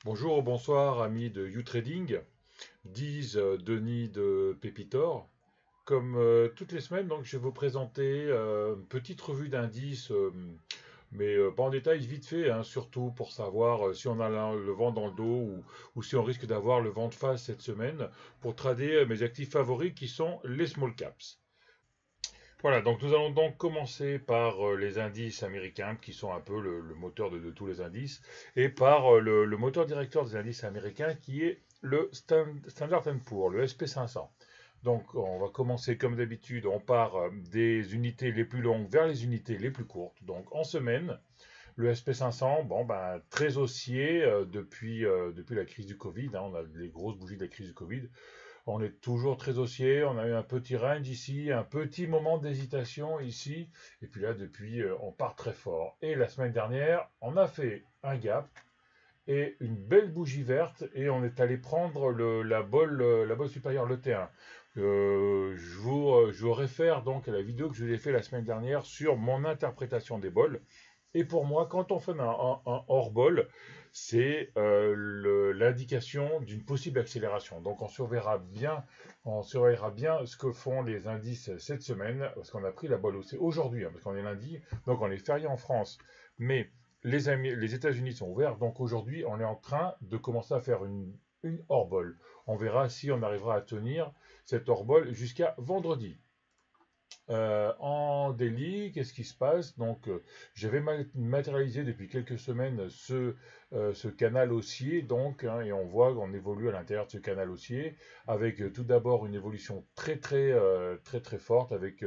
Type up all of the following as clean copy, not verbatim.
Bonjour, bonsoir, amis de YouTrading, disent Denis de Pépitor. Comme toutes les semaines, donc, je vais vous présenter une petite revue d'indices, mais pas en détail, vite fait, hein, surtout pour savoir si on a le vent dans le dos ou si on risque d'avoir le vent de face cette semaine pour trader mes actifs favoris qui sont les small caps. Voilà, donc nous allons donc commencer par les indices américains, qui sont un peu le moteur de tous les indices, et par le moteur directeur des indices américains, qui est le Standard Poor's, le SP 500. Donc on va commencer comme d'habitude, on part des unités les plus longues vers les unités les plus courtes. Donc en semaine, le SP 500, bon, ben, très haussier depuis la crise du Covid, hein, on a les grosses bougies de la crise du Covid. On est toujours très haussier, on a eu un petit range ici, un petit moment d'hésitation ici, et puis là, depuis, on part très fort. Et la semaine dernière, on a fait un gap et une belle bougie verte, et on est allé prendre la bolle supérieure, le T1. Je vous réfère donc à la vidéo que je vous ai fait la semaine dernière sur mon interprétation des bols. Et pour moi, quand on fait un hors-bol, c'est l'indication d'une possible accélération. Donc on surveillera bien ce que font les indices cette semaine, parce qu'on a pris la bolle haussée aujourd'hui, hein, parce qu'on est lundi, donc on est férié en France. Mais les États-Unis sont ouverts, donc aujourd'hui on est en train de commencer à faire une hors-bol. On verra si on arrivera à tenir cette hors-bol jusqu'à vendredi. En daily, qu'est-ce qui se passe? Donc, j'avais matérialisé depuis quelques semaines ce canal haussier, donc, hein, et on voit qu'on évolue à l'intérieur de ce canal haussier, avec tout d'abord une évolution très forte, avec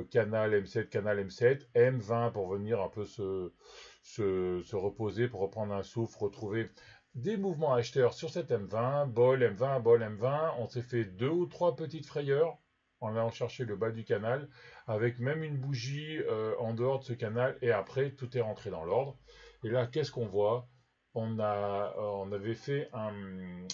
canal M7, canal M7, M20 pour venir un peu se reposer, pour reprendre un souffle, retrouver des mouvements acheteurs sur cette M20, bol M20, bol M20. On s'est fait deux ou trois petites frayeurs en allant chercher le bas du canal, avec même une bougie en dehors de ce canal, et après tout est rentré dans l'ordre. Et là, qu'est-ce qu'on voit? On avait fait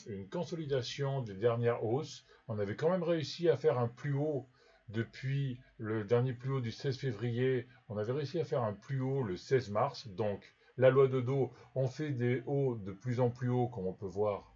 une consolidation des dernières hausses. On avait quand même réussi à faire un plus haut depuis le dernier plus haut du 16 février. On avait réussi à faire un plus haut le 16 mars. Donc, la loi de dos, on fait des hauts de plus en plus hauts, comme on peut voir,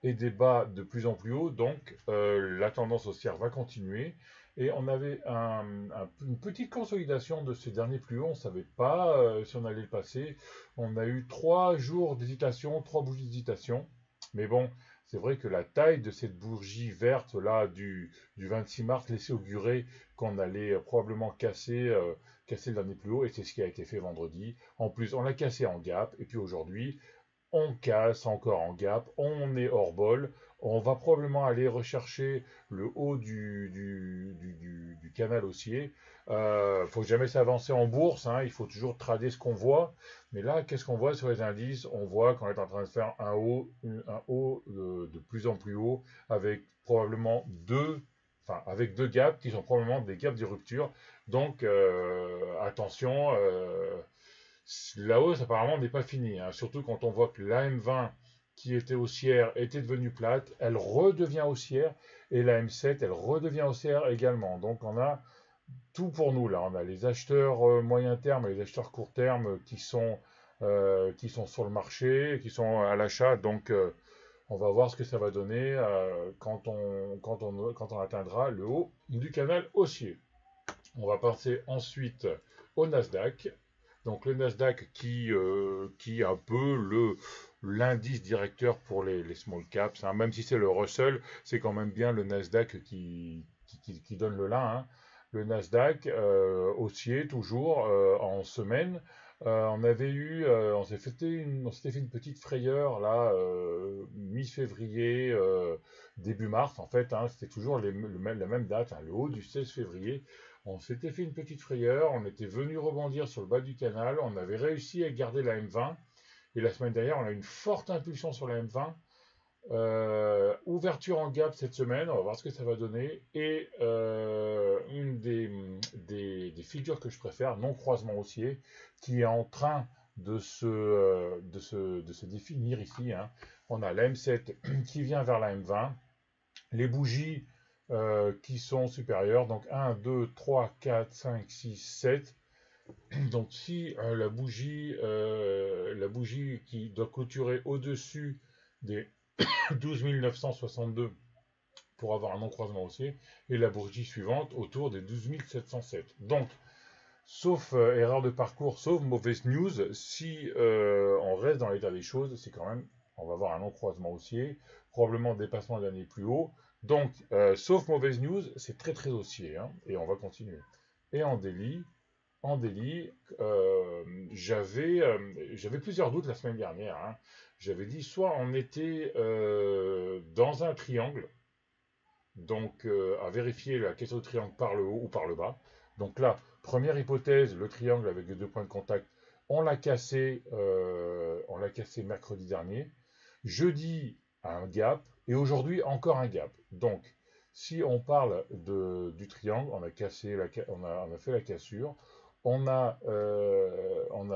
et des bas de plus en plus haut, donc la tendance haussière va continuer. Et on avait une petite consolidation de ces derniers plus hauts, on ne savait pas si on allait le passer. On a eu 3 jours d'hésitation, 3 bougies d'hésitation. Mais bon, c'est vrai que la taille de cette bougie verte là du 26 mars laissait augurer qu'on allait probablement casser le dernier plus haut, et c'est ce qui a été fait vendredi. En plus, on l'a cassé en gap, et puis aujourd'hui, on casse encore en gap, on est hors bol, on va probablement aller rechercher le haut du canal haussier. Faut jamais s'avancer en bourse, hein, il faut toujours trader ce qu'on voit. Mais là, qu'est-ce qu'on voit sur les indices? On voit qu'on est en train de faire un haut de plus en plus haut, avec probablement avec deux gaps qui sont probablement des gaps de rupture. Donc attention, la hausse apparemment n'est pas finie, hein. Surtout quand on voit que la M20 qui était haussière était devenue plate, elle redevient haussière, et la M7 elle redevient haussière également. Donc on a tout pour nous là. On a les acheteurs moyen terme et les acheteurs court terme qui sont sur le marché, qui sont à l'achat. Donc on va voir ce que ça va donner quand on atteindra le haut du canal haussier. On va passer ensuite au Nasdaq. Donc le Nasdaq qui est un peu l'indice directeur pour les small caps, hein. Même si c'est le Russell, c'est quand même bien le Nasdaq qui donne le là, hein. Le Nasdaq haussier toujours en semaine. On s'était fait une petite frayeur là mi-février, début mars en fait, hein. C'était toujours la même date, hein, le haut du 16 février. On s'était fait une petite frayeur, on était venu rebondir sur le bas du canal, on avait réussi à garder la M20, et la semaine dernière, on a eu une forte impulsion sur la M20. Ouverture en gap cette semaine, on va voir ce que ça va donner. Et une des figures que je préfère, non croisement haussier, qui est en train de se définir ici, hein. On a la M7 qui vient vers la M20, les bougies qui sont supérieures, donc 1, 2, 3, 4, 5, 6, 7. Donc si la bougie qui doit clôturer au-dessus des 12 962 pour avoir un non-croisement haussier, et la bougie suivante autour des 12 707. Donc, sauf erreur de parcours, sauf mauvaise news, si on reste dans l'état des choses, c'est quand même, on va avoir un non-croisement haussier, probablement dépassement de l'année plus haut. Donc, sauf mauvaise news, c'est très très haussier, hein, et on va continuer. Et en délit, j'avais plusieurs doutes la semaine dernière, hein. J'avais dit soit on était dans un triangle, donc à vérifier la question du triangle par le haut ou par le bas. Donc là, première hypothèse, le triangle avec les deux points de contact, on l'a cassé mercredi dernier. Jeudi, un gap, et aujourd'hui encore un gap. Donc, si on parle du triangle, on a fait la cassure, on a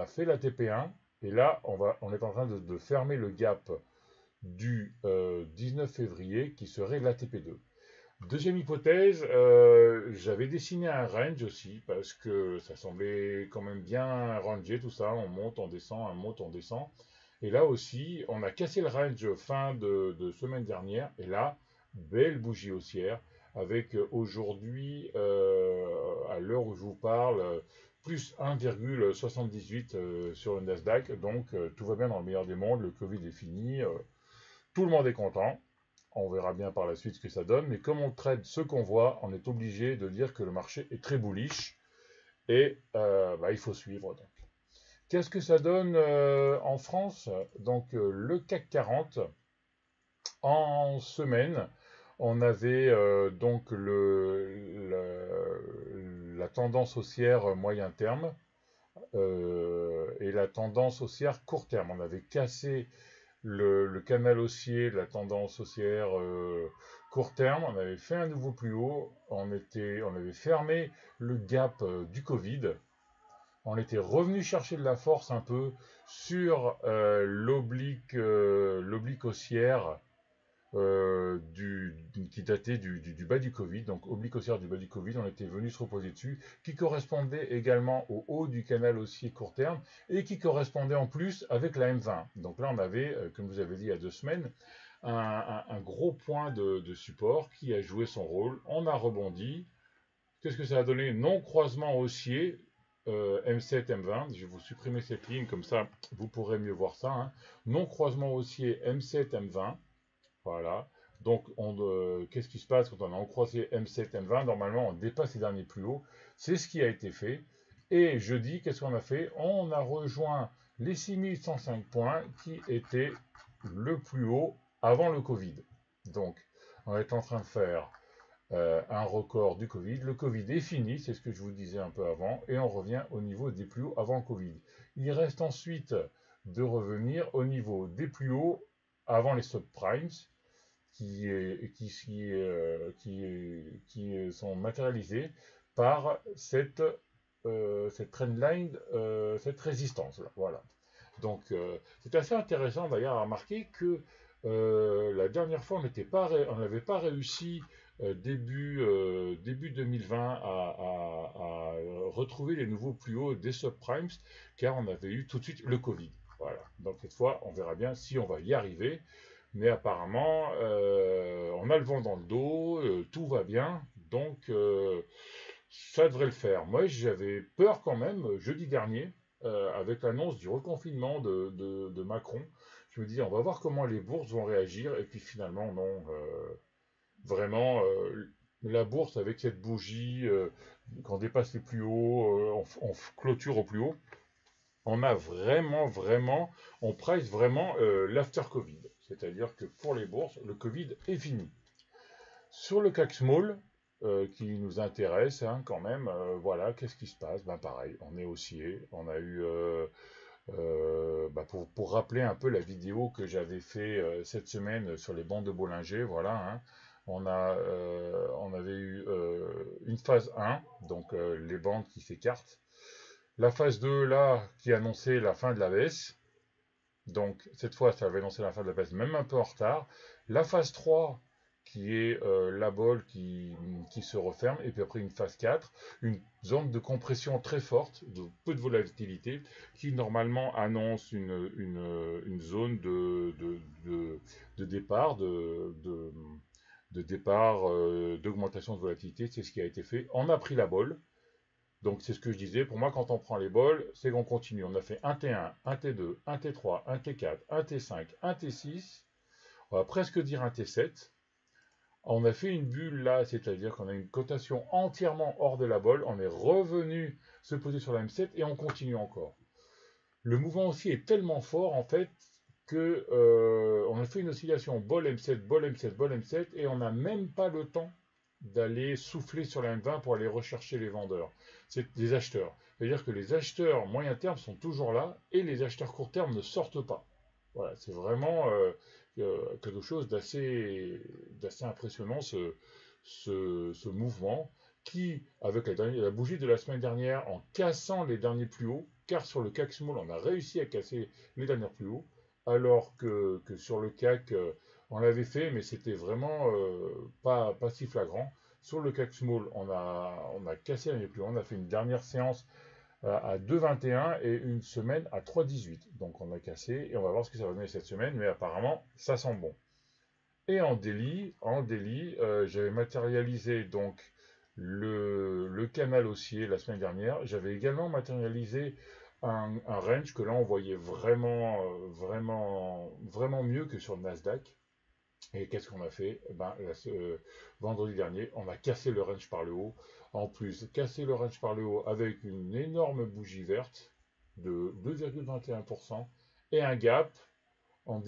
fait la TP1, et là, on est en train de fermer le gap du 19 février, qui serait la TP2. Deuxième hypothèse, j'avais dessiné un range aussi, parce que ça semblait quand même bien rangé tout ça, on monte, on descend, on monte, on descend. Et là aussi, on a cassé le range fin de semaine dernière, et là, belle bougie haussière, avec aujourd'hui, à l'heure où je vous parle, plus 1,78 sur le Nasdaq, donc tout va bien dans le meilleur des mondes, le Covid est fini, tout le monde est content. On verra bien par la suite ce que ça donne, mais comme on trade ce qu'on voit, on est obligé de dire que le marché est très bullish et il faut suivre. Qu'est-ce que ça donne en France? Donc le CAC 40 en semaine, on avait donc la tendance haussière moyen terme et la tendance haussière court terme. On avait cassé le canal haussier de la tendance haussière court terme, on avait fait un nouveau plus haut, on avait fermé le gap du Covid, on était revenu chercher de la force un peu sur l'oblique haussière qui datait du bas du Covid, donc oblique haussière du bas du Covid, on était venu se reposer dessus, qui correspondait également au haut du canal haussier court terme, et qui correspondait en plus avec la M20. Donc là, on avait, comme je vous avais dit il y a 2 semaines, un gros point de support qui a joué son rôle. On a rebondi. Qu'est-ce que ça a donné? Non-croisement haussier, M7, M20. Je vais vous supprimer cette ligne, comme ça, vous pourrez mieux voir ça, hein. Non-croisement haussier, M7, M20. Voilà. Donc, qu'est-ce qui se passe quand on a encroisé M7, M20? Normalement, on dépasse les derniers plus hauts. C'est ce qui a été fait. Et jeudi, qu'est-ce qu'on a fait? On a rejoint les 6105 points qui étaient le plus haut avant le Covid. Donc, on est en train de faire un record du Covid. Le Covid est fini, c'est ce que je vous disais un peu avant, et on revient au niveau des plus hauts avant le Covid. Il reste ensuite de revenir au niveau des plus hauts avant les subprimes, qui sont matérialisés par cette trendline, cette résistance là. Voilà. Donc c'est assez intéressant d'ailleurs à remarquer que la dernière fois on n'avait pas réussi début 2020 à retrouver les nouveaux plus hauts des subprimes, car on avait eu tout de suite le Covid. Voilà. Donc cette fois, on verra bien si on va y arriver. Mais apparemment, on a le vent dans le dos, tout va bien, donc ça devrait le faire. Moi, j'avais peur quand même, jeudi dernier, avec l'annonce du reconfinement de Macron. Je me dis, on va voir comment les bourses vont réagir, et puis finalement, non. Vraiment, la bourse avec cette bougie, quand on dépasse les plus hauts, on clôture au plus haut. On a vraiment, on price vraiment l'after-Covid. C'est-à-dire que pour les bourses, le Covid est fini. Sur le CAC Small, qui nous intéresse hein, quand même, voilà, qu'est-ce qui se passe? Ben pareil, on est haussier. On a eu, pour rappeler un peu la vidéo que j'avais fait cette semaine sur les bandes de Bollinger, voilà, hein, on avait eu une phase 1, donc les bandes qui s'écartent. La phase 2, là, qui annonçait la fin de la baisse. Donc, cette fois, ça avait annoncé la fin de la baisse, même un peu en retard. La phase 3, qui est la bolle qui se referme, et puis après une phase 4, une zone de compression très forte, de peu de volatilité, qui normalement annonce une zone de départ, de départ, d'augmentation de volatilité. C'est ce qui a été fait. On a pris la bolle. Donc c'est ce que je disais, pour moi quand on prend les bols, c'est qu'on continue. On a fait un T1, un T2, un T3, un T4, un T5, un T6, on va presque dire un T7. On a fait une bulle là, c'est-à-dire qu'on a une cotation entièrement hors de la bolle, on est revenu se poser sur la M7 et on continue encore. Le mouvement aussi est tellement fort en fait que on a fait une oscillation bol M7, bol M7, bol M7 et on n'a même pas le temps d'aller souffler sur la M20 pour aller rechercher les vendeurs. C'est des acheteurs. C'est-à-dire que les acheteurs moyen terme sont toujours là et les acheteurs court terme ne sortent pas. Voilà, c'est vraiment quelque chose d'assez impressionnant ce mouvement qui, avec la bougie de la semaine dernière, en cassant les derniers plus hauts, car sur le CAC Small, on a réussi à casser les derniers plus hauts, alors que sur le CAC, on l'avait fait, mais c'était vraiment pas si flagrant. Sur le CAC Small, on a cassé les plus hauts, on a fait une dernière séance à 2,21 et une semaine à 3,18. Donc on a cassé et on va voir ce que ça va donner cette semaine, mais apparemment ça sent bon. Et en daily, j'avais matérialisé donc le canal haussier la semaine dernière. J'avais également matérialisé un range que là on voyait vraiment, vraiment mieux que sur le Nasdaq. Et qu'est-ce qu'on a fait? Vendredi dernier, on a cassé le range par le haut. En plus, cassé le range par le haut avec une énorme bougie verte de 2,21% et un gap en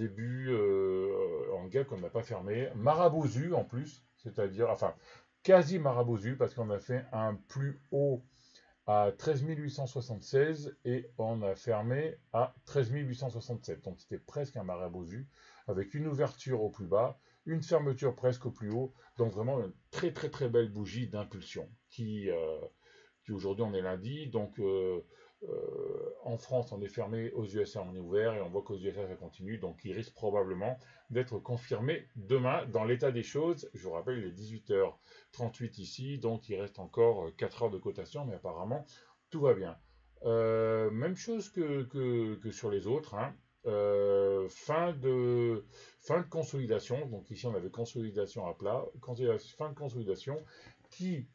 gap qu'on n'a pas fermé. Marabousu en plus, c'est-à-dire, enfin, quasi marabousu parce qu'on a fait un plus haut à 13 876 et on a fermé à 13 867. Donc c'était presque un marabousu avec une ouverture au plus bas, une fermeture presque au plus haut. Donc vraiment une très très très belle bougie d'impulsion qui aujourd'hui on est lundi. Donc en France on est fermé, aux USA on est ouvert et on voit qu'aux USA ça continue. Donc il risque probablement d'être confirmé demain dans l'état des choses. Je vous rappelle, il est 18h38 ici, donc il reste encore 4 heures de cotation, mais apparemment tout va bien. Même chose que sur les autres. Hein. Fin de consolidation. Donc ici on avait consolidation à plat, fin de consolidation qui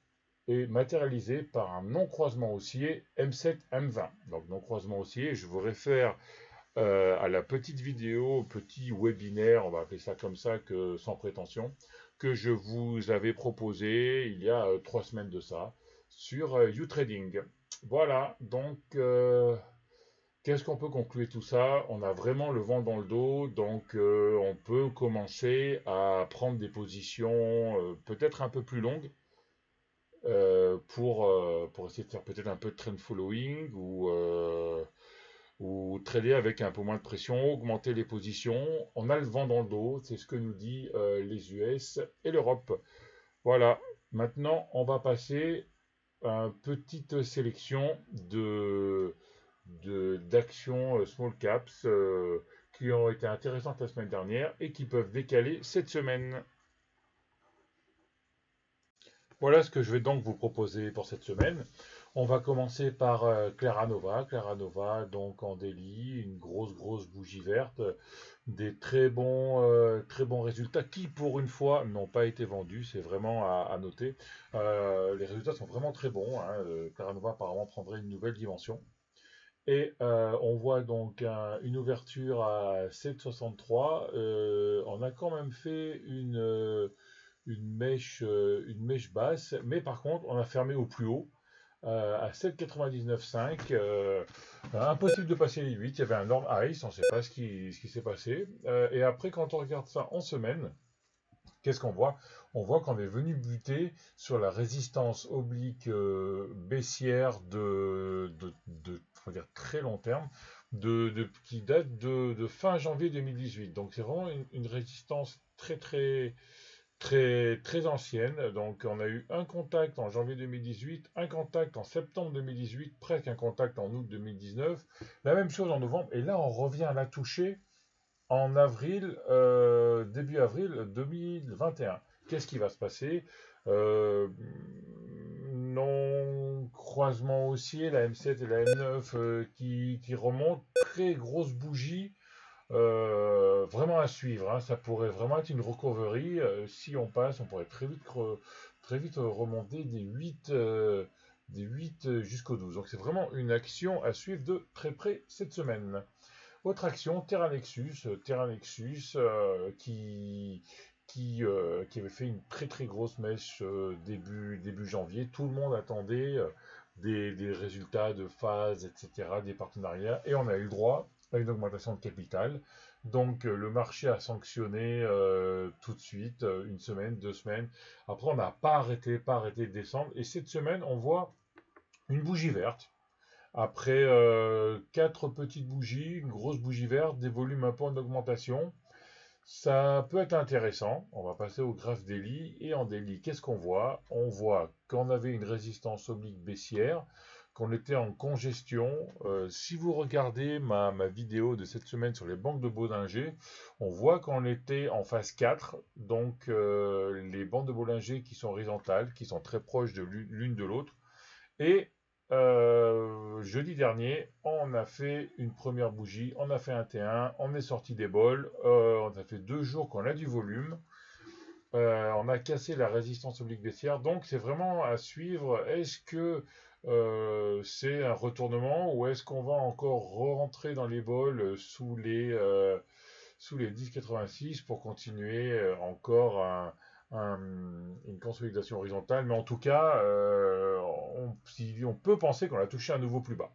est matérialisé par un non-croisement haussier M7-M20. Donc non-croisement haussier, je vous réfère à la petite vidéo, petit webinaire, on va appeler ça comme ça, que sans prétention, que je vous avais proposé il y a 3 semaines de ça, sur YouTrading. Voilà, donc qu'est-ce qu'on peut conclure tout ça? On a vraiment le vent dans le dos, donc on peut commencer à prendre des positions peut-être un peu plus longues, pour essayer de faire peut-être un peu de trend following ou trader avec un peu moins de pression, augmenter les positions. On a le vent dans le dos, c'est ce que nous dit les US et l'Europe. Voilà, maintenant on va passer à une petite sélection d'actions small caps qui ont été intéressantes la semaine dernière et qui peuvent décaler cette semaine. Voilà ce que je vais donc vous proposer pour cette semaine. On va commencer par Clara Nova. Clara Nova, donc en daily, une grosse bougie verte, des très bons résultats qui, pour une fois, n'ont pas été vendus. C'est vraiment à noter. Les résultats sont vraiment très bons. Hein. Clara Nova apparemment prendrait une nouvelle dimension. Et on voit donc une ouverture à 7,63. On a quand même fait une mèche basse, mais par contre on a fermé au plus haut à 7,99,5. Impossible de passer les 8, il y avait un énorme ice, on ne sait pas ce qui s'est passé. Et après quand on regarde ça en semaine, qu'est-ce qu'on voit? On voit qu'on est venu buter sur la résistance oblique baissière faut dire très long terme, qui date de fin janvier 2018. Donc c'est vraiment une résistance très ancienne. Donc on a eu un contact en janvier 2018, un contact en septembre 2018, presque un contact en août 2019, la même chose en novembre, et là on revient à la toucher en avril, début avril 2021. Qu'est-ce qui va se passer? Euh, non, croisement haussier, la M7 et la M9 qui remontent, très grosse bougie, vraiment à suivre, hein. Ça pourrait vraiment être une recovery. Si on passe, on pourrait très vite remonter des 8 jusqu'au 12. Donc c'est vraiment une action à suivre de très près cette semaine. Autre action, Terra Nexus qui avait fait une très très grosse mèche début janvier. Tout le monde attendait des résultats de phase, etc., des partenariats, et on a eu le droit à une augmentation de capital. Donc le marché a sanctionné tout de suite, une semaine, 2 semaines. Après, on n'a pas arrêté de descendre. Et cette semaine, on voit une bougie verte. Après 4 petites bougies, une grosse bougie verte, des volumes un peu en augmentation. Ça peut être intéressant. On va passer au graphe daily. Et en daily, qu'est-ce qu'on voit? On voit qu'on avait une résistance oblique baissière, qu'on était en congestion. Si vous regardez ma vidéo de cette semaine sur les banques de Bollinger, on voit qu'on était en phase 4. Donc les bandes de Bollinger qui sont horizontales, qui sont très proches de l'une de l'autre. Et jeudi dernier, on a fait une première bougie, on a fait un T1, on est sorti des bols, on a fait 2 jours qu'on a du volume, on a cassé la résistance oblique baissière, donc c'est vraiment à suivre. Est-ce que c'est un retournement ou est-ce qu'on va encore rentrer dans les bols sous les 10,86 pour continuer encore une consolidation horizontale, mais en tout cas, on peut penser qu'on a touché un nouveau plus bas.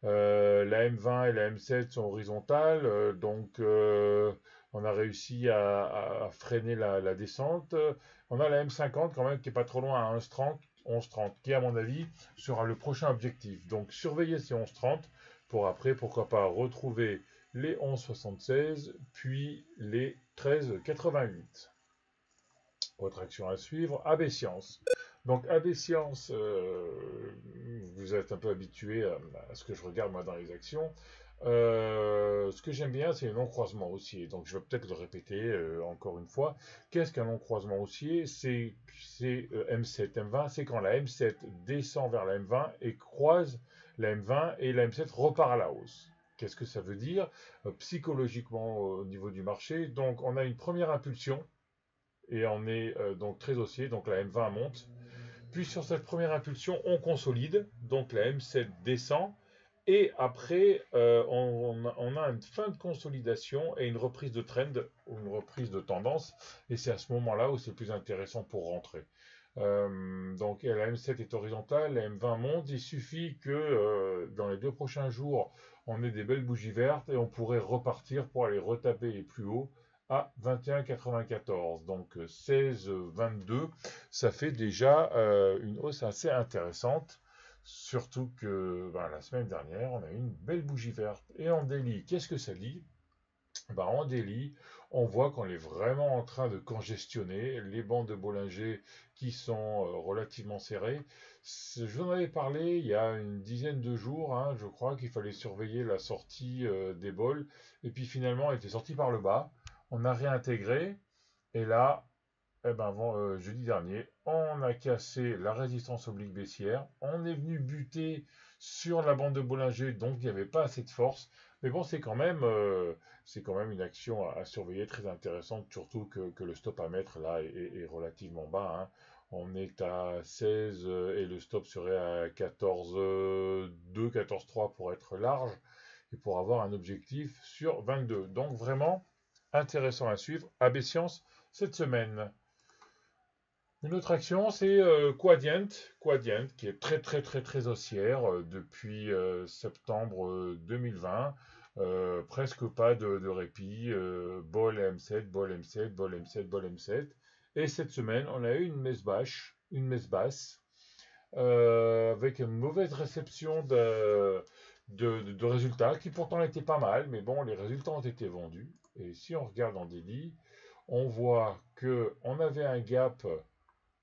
La M20 et la M7 sont horizontales, donc on a réussi à freiner la descente. On a la M50 quand même qui est pas trop loin à 11,30, qui à mon avis sera le prochain objectif. Donc surveillez ces 11,30 pour après, pourquoi pas, retrouver les 11,76 puis les 13,88. Autre action à suivre, AB Science. Donc AB Science, vous êtes un peu habitué à ce que je regarde moi dans les actions. Ce que j'aime bien, c'est le non-croisement haussier. Donc je vais peut-être le répéter encore une fois. Qu'est-ce qu'un non-croisement haussier? C'est M7, M20, c'est quand la M7 descend vers la M20 et croise la M20 et la M7 repart à la hausse. Qu'est-ce que ça veut dire psychologiquement au niveau du marché? Donc on a une première impulsion et on est donc très haussier, donc la M20 monte. Puis sur cette première impulsion, on consolide, donc la M7 descend, et après, on a une fin de consolidation et une reprise de trend, ou une reprise de tendance, et c'est à ce moment-là où c'est plus intéressant pour rentrer. Donc la M7 est horizontale, la M20 monte, il suffit que dans les 2 prochains jours, on ait des belles bougies vertes, et on pourrait repartir pour aller retaper les plus hauts à 21,94. Donc 16,22, ça fait déjà une hausse assez intéressante. Surtout que la semaine dernière, on a eu une belle bougie verte. Et en daily, qu'est-ce que ça dit? En daily, on voit qu'on est vraiment en train de congestionner les bandes de Bollinger qui sont relativement serrées. Je vous en avais parlé il y a une dizaine de jours, hein, je crois qu'il fallait surveiller la sortie des bols. Et puis finalement, elle était sortie par le bas. On a réintégré. Et là, jeudi dernier, on a cassé la résistance oblique baissière. On est venu buter sur la bande de Bollinger, donc il n'y avait pas assez de force. Mais bon, c'est quand même une action à surveiller, très intéressante, surtout que le stop à mettre là est relativement bas, hein. On est à 16 et le stop serait à 14,2, 14,3 pour être large et pour avoir un objectif sur 22. Donc vraiment intéressant à suivre. AB Science cette semaine. Une autre action, c'est Quadient, qui est très très très très haussière depuis septembre 2020. Presque pas de répit. Bol M7, bol M7, bol M7, bol M7. Et cette semaine, on a eu une messe basse, avec une mauvaise réception de résultats, qui pourtant étaient pas mal, mais bon, les résultats ont été vendus. Et si on regarde en daily, on voit qu'on avait un gap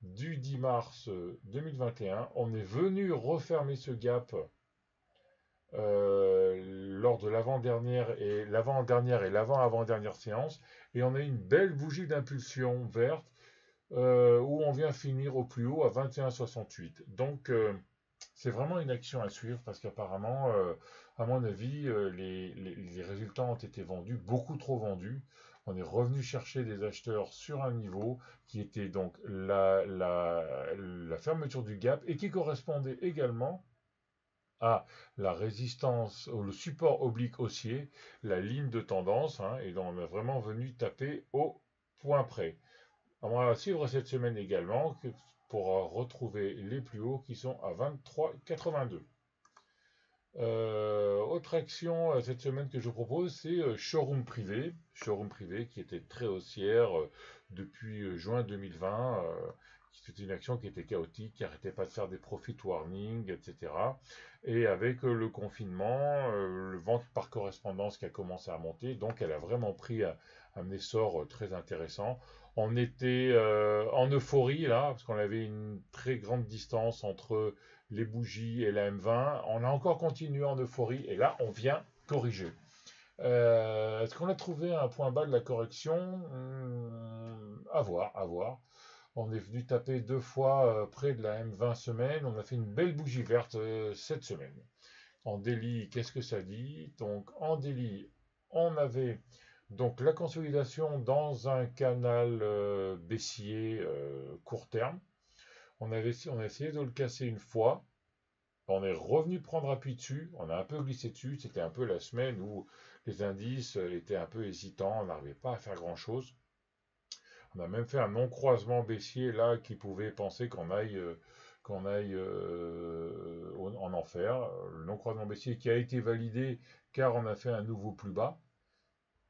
du 10 mars 2021. On est venu refermer ce gap lors de l'avant-dernière et l'avant-avant-dernière séance, et on a une belle bougie d'impulsion verte où on vient finir au plus haut à 21,68. Donc, c'est vraiment une action à suivre parce qu'apparemment, à mon avis, les résultats ont été vendus, beaucoup trop vendus. On est revenu chercher des acheteurs sur un niveau qui était donc la fermeture du gap et qui correspondait également à la résistance, ou le support oblique haussier, la ligne de tendance, hein, et donc on est vraiment venu taper au point près. On va suivre cette semaine également pour retrouver les plus hauts qui sont à 23,82. Autre action cette semaine que je propose, c'est Showroom Privé. Showroom Privé qui était très haussière depuis juin 2020. C'était une action qui était chaotique, qui n'arrêtait pas de faire des profit warnings, etc. Et avec le confinement, le vente par correspondance qui a commencé à monter, donc elle a vraiment pris un essor très intéressant. On était en euphorie là, parce qu'on avait une très grande distance entre les bougies et la M20. On a encore continué en euphorie et là, on vient corriger. Est-ce qu'on a trouvé un point bas de la correction? À voir, à voir. On est venu taper 2 fois près de la M20 semaine. On a fait une belle bougie verte cette semaine. En daily, qu'est-ce que ça dit? Donc en daily, on avait donc la consolidation dans un canal baissier court terme. On a essayé de le casser une fois. On est revenu prendre appui dessus. On a un peu glissé dessus. C'était un peu la semaine où les indices étaient un peu hésitants. On n'arrivait pas à faire grand-chose. On a même fait un non-croisement baissier là qui pouvait penser qu'on aille en enfer. Le non-croisement baissier qui a été validé car on a fait un nouveau plus bas.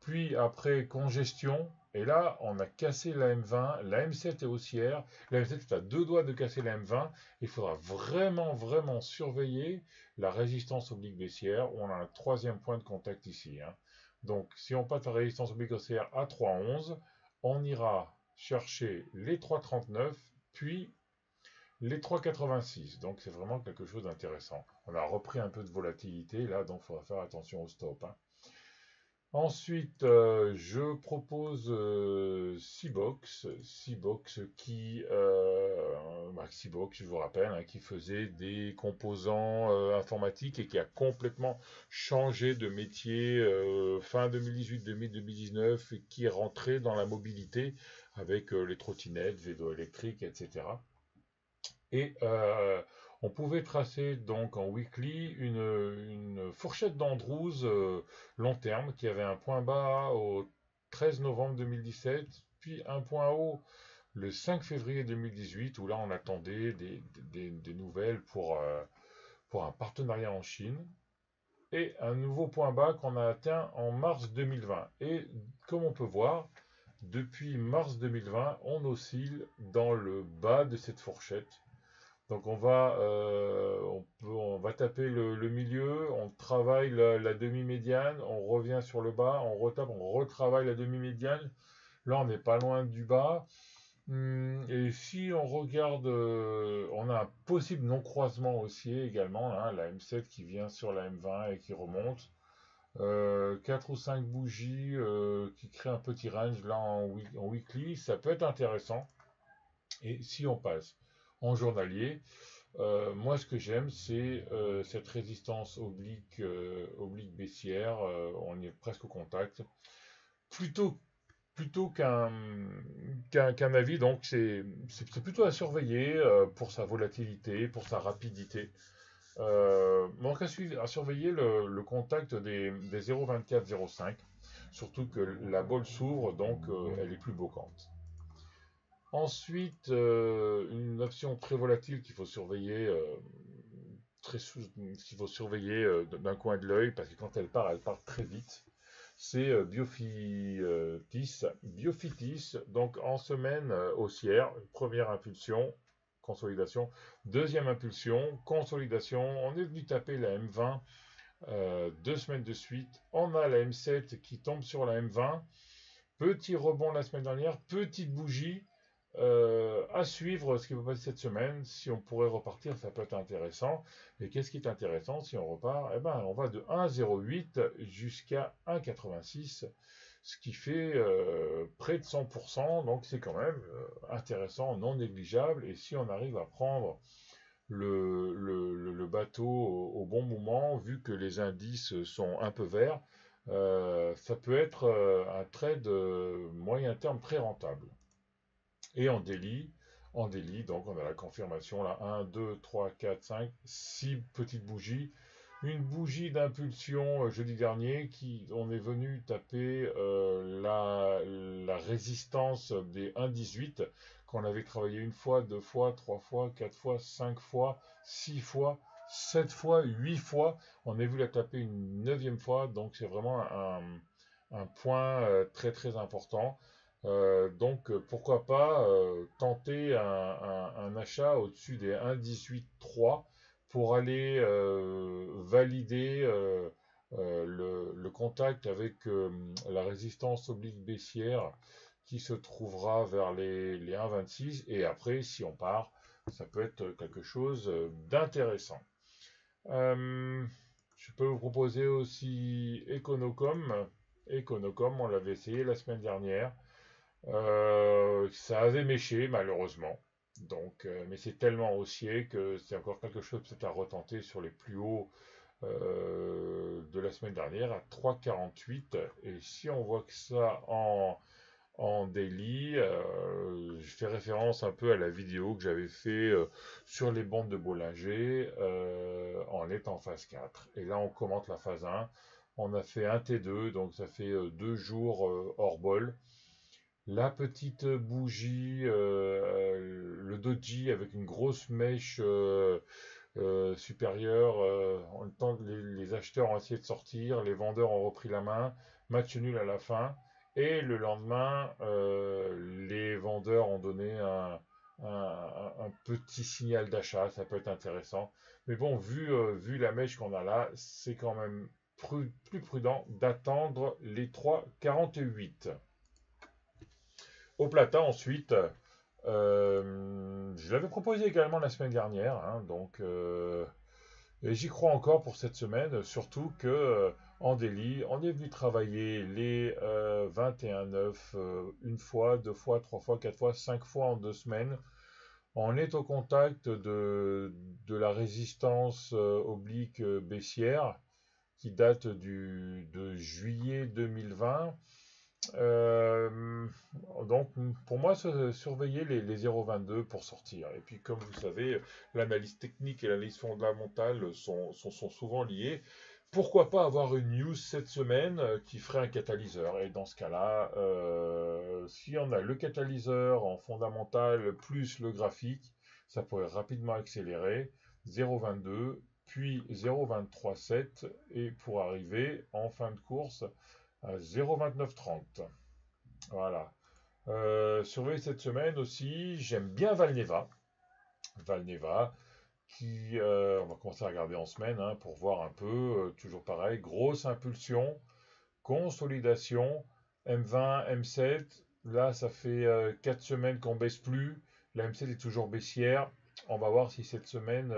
Puis après congestion, et là on a cassé la M20, la M7 est haussière, la M7 est à 2 doigts de casser la M20, il faudra vraiment vraiment surveiller la résistance oblique baissière, on a un troisième point de contact ici. Hein. Donc si on passe la résistance oblique baissière à 3,11, on ira chercher les 3,39, puis les 3,86. Donc c'est vraiment quelque chose d'intéressant. On a repris un peu de volatilité là, donc il faudra faire attention au stop. Hein. Ensuite, je propose Seabox, Seabox, je vous rappelle, hein, qui faisait des composants informatiques et qui a complètement changé de métier fin 2018, 2019, et qui est rentré dans la mobilité avec les trottinettes, vélos électriques, etc. Et on pouvait tracer donc en weekly une fourchette d'Andrews long terme qui avait un point bas au 13 novembre 2017, puis un point haut le 5 février 2018, où là on attendait des nouvelles pour un partenariat en Chine, et un nouveau point bas qu'on a atteint en mars 2020. Et comme on peut voir, depuis mars 2020, on oscille dans le bas de cette fourchette. Donc on va taper le milieu, on travaille la demi-médiane, on revient sur le bas, on retape, on retravaille la demi-médiane. Là, on n'est pas loin du bas. Et si on regarde, on a un possible non-croisement haussier également, hein, la M7 qui vient sur la M20 et qui remonte. 4 ou 5 bougies qui créent un petit range là en weekly, ça peut être intéressant. Et si on passe en journalier, moi ce que j'aime c'est cette résistance oblique baissière, on est presque au contact. Plutôt, plutôt qu'un avis, donc c'est plutôt à surveiller pour sa volatilité, pour sa rapidité. Donc à surveiller le contact des 0,24-0,5, surtout que la bolle s'ouvre, donc elle est plus bloquante. Ensuite, une option très volatile qu'il faut surveiller, d'un coin de l'œil, parce que quand elle part très vite. C'est Biofitis, donc en semaine haussière, première impulsion, consolidation, deuxième impulsion, consolidation. On est venu taper la M20 2 semaines de suite. On a la M7 qui tombe sur la M20. Petit rebond la semaine dernière, petite bougie. À suivre ce qui va passer cette semaine. Si on pourrait repartir, ça peut être intéressant. Et qu'est-ce qui est intéressant si on repart? Eh ben, on va de 1,08 jusqu'à 1,86. ce qui fait près de 100%, donc c'est quand même intéressant, non négligeable, et si on arrive à prendre le bateau au bon moment, vu que les indices sont un peu verts, ça peut être un trade moyen terme très rentable. Et en daily, donc on a la confirmation là, 1, 2, 3, 4, 5, 6 petites bougies. Une bougie d'impulsion jeudi dernier qui on est venu taper la résistance des 1,18 qu'on avait travaillé une fois, deux fois, trois fois, quatre fois, cinq fois, six fois, 7 fois, 8 fois. On est vu la taper une neuvième fois, donc c'est vraiment un point très très important. Donc pourquoi pas tenter un achat au-dessus des 1,18,3 pour aller valider le contact avec la résistance oblique baissière qui se trouvera vers les 1,26 et après si on part ça peut être quelque chose d'intéressant. Euh, je peux vous proposer aussi Econocom. Econocom, on l'avait essayé la semaine dernière. Ça avait méché malheureusement. Donc, mais c'est tellement haussier que c'est encore quelque chose peut-être à retenter sur les plus hauts de la semaine dernière à 3,48. Et si on voit que ça en daily, je fais référence un peu à la vidéo que j'avais fait sur les bandes de Bollinger. On est en phase 4. Et là, on commente la phase 1. On a fait un T2, donc ça fait 2 jours hors bol. La petite bougie, le doji avec une grosse mèche supérieure. En même temps, les acheteurs ont essayé de sortir, les vendeurs ont repris la main, match nul à la fin. Et le lendemain, les vendeurs ont donné un petit signal d'achat, ça peut être intéressant. Mais bon, vu la mèche qu'on a là, c'est quand même plus prudent d'attendre les 3,48. Au Plata ensuite, je l'avais proposé également la semaine dernière, hein, donc et j'y crois encore pour cette semaine, surtout que en daily, on est venu travailler les 21,9 une fois, deux fois, trois fois, quatre fois, cinq fois en 2 semaines. On est au contact de la résistance oblique baissière qui date de juillet 2020. Euh, donc, pour moi, surveiller les 0,22 pour sortir. Et puis, comme vous savez, l'analyse technique et l'analyse fondamentale sont souvent liées. Pourquoi pas avoir une news cette semaine qui ferait un catalyseur? Et dans ce cas-là, si on a le catalyseur en fondamental plus le graphique, ça pourrait rapidement accélérer 0,22, puis 0,237, et pour arriver en fin de course à 0,2930. Voilà. Surveiller cette semaine aussi, j'aime bien Valneva. Valneva, on va commencer à regarder en semaine hein, pour voir un peu, toujours pareil, grosse impulsion, consolidation, M20, M7. Là, ça fait 4 semaines qu'on baisse plus. La M7 est toujours baissière. On va voir si cette semaine,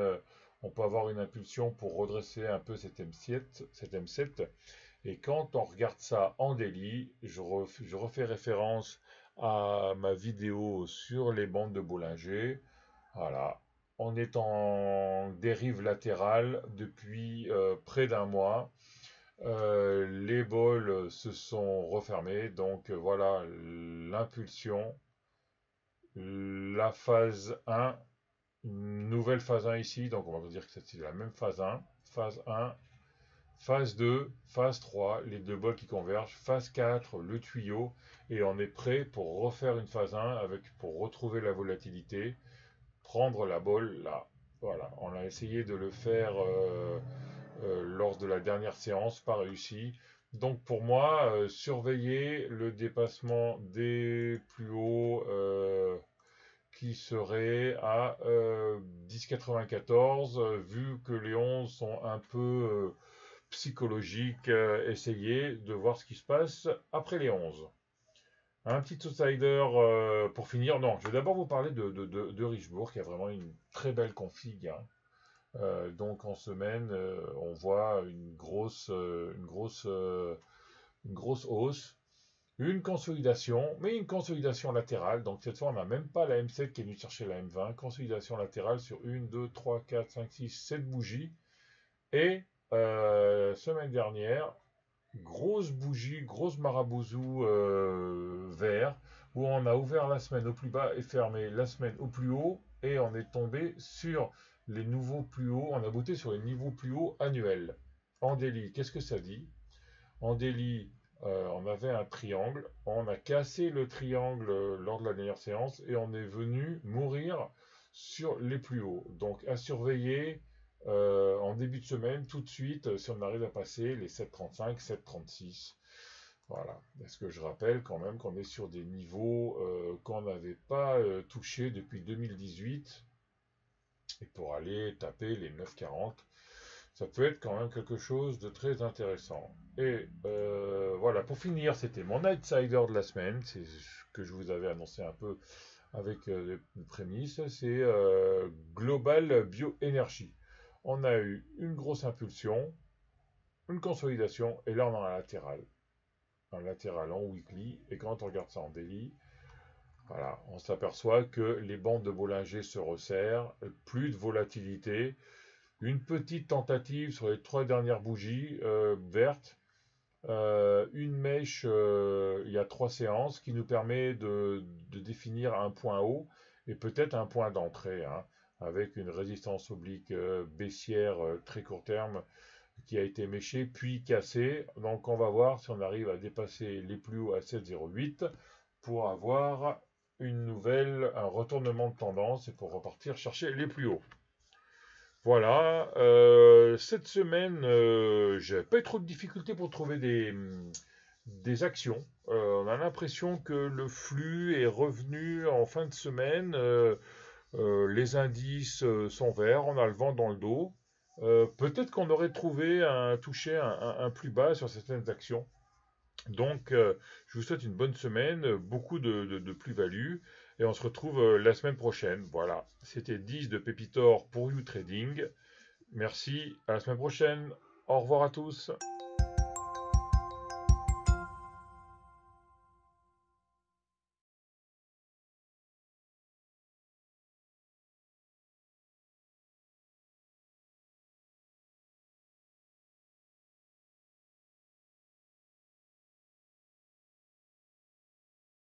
on peut avoir une impulsion pour redresser un peu cette M7. Et quand on regarde ça en daily, je refais référence à ma vidéo sur les bandes de Bollinger. Voilà, on est en dérive latérale depuis près d'un mois. Les bols se sont refermés, donc voilà l'impulsion. La phase 1, une nouvelle phase 1 ici, donc on va dire que c'est la même phase 1. Phase 1, phase 2, phase 3, les deux bols qui convergent, phase 4, le tuyau, et on est prêt pour refaire une phase 1 pour retrouver la volatilité, prendre la bolle là. Voilà, on a essayé de le faire lors de la dernière séance, pas réussi. Donc pour moi, surveiller le dépassement des plus hauts qui serait à 10,94, vu que les 11 sont un peu psychologiques, essayer de voir ce qui se passe après les 11. Un petit outsider pour finir. Non, je vais d'abord vous parler de Richebourg, qui a vraiment une très belle config. Hein. Donc en semaine, on voit une grosse hausse. Une consolidation, mais une consolidation latérale. Donc cette fois, on n'a même pas la M7 qui est venue chercher la M20. Consolidation latérale sur 1, 2, 3, 4, 5, 6, 7 bougies. Et semaine dernière, grosse bougie, grosse marabouzou vert, où on a ouvert la semaine au plus bas et fermé la semaine au plus haut. Et on est tombé sur les nouveaux plus hauts. On a botté sur les niveaux plus hauts annuels. En daily, qu'est-ce que ça dit? En daily, on avait un triangle, on a cassé le triangle lors de la dernière séance et on est venu mourir sur les plus hauts. Donc à surveiller en début de semaine, tout de suite, si on arrive à passer les 7,35, 7,36. Voilà. Est-ce que je rappelle quand même qu'on est sur des niveaux qu'on n'avait pas touchés depuis 2018 et pour aller taper les 9,40 ça peut être quand même quelque chose de très intéressant. Et voilà, pour finir, c'était mon outsider de la semaine, c'est ce que je vous avais annoncé un peu avec les prémices, c'est Global Bioénergie. On a eu une grosse impulsion, une consolidation, et là on a un latéral en weekly, et quand on regarde ça en daily, voilà, on s'aperçoit que les bandes de Bollinger se resserrent, plus de volatilité, une petite tentative sur les 3 dernières bougies vertes, une mèche il y a 3 séances qui nous permet de définir un point haut et peut-être un point d'entrée, hein, avec une résistance oblique baissière très court terme qui a été méchée puis cassée. Donc on va voir si on arrive à dépasser les plus hauts à 7,08 pour avoir un retournement de tendance et pour repartir chercher les plus hauts. Voilà, cette semaine, j'ai pas eu trop de difficultés pour trouver des actions. On a l'impression que le flux est revenu en fin de semaine. Les indices sont verts, on a le vent dans le dos. Peut-être qu'on aurait touché un plus bas sur certaines actions. Donc, je vous souhaite une bonne semaine, beaucoup de plus-value, et on se retrouve la semaine prochaine. Voilà, c'était 10 de Pépitor pour You Trading. Merci, à la semaine prochaine. Au revoir à tous.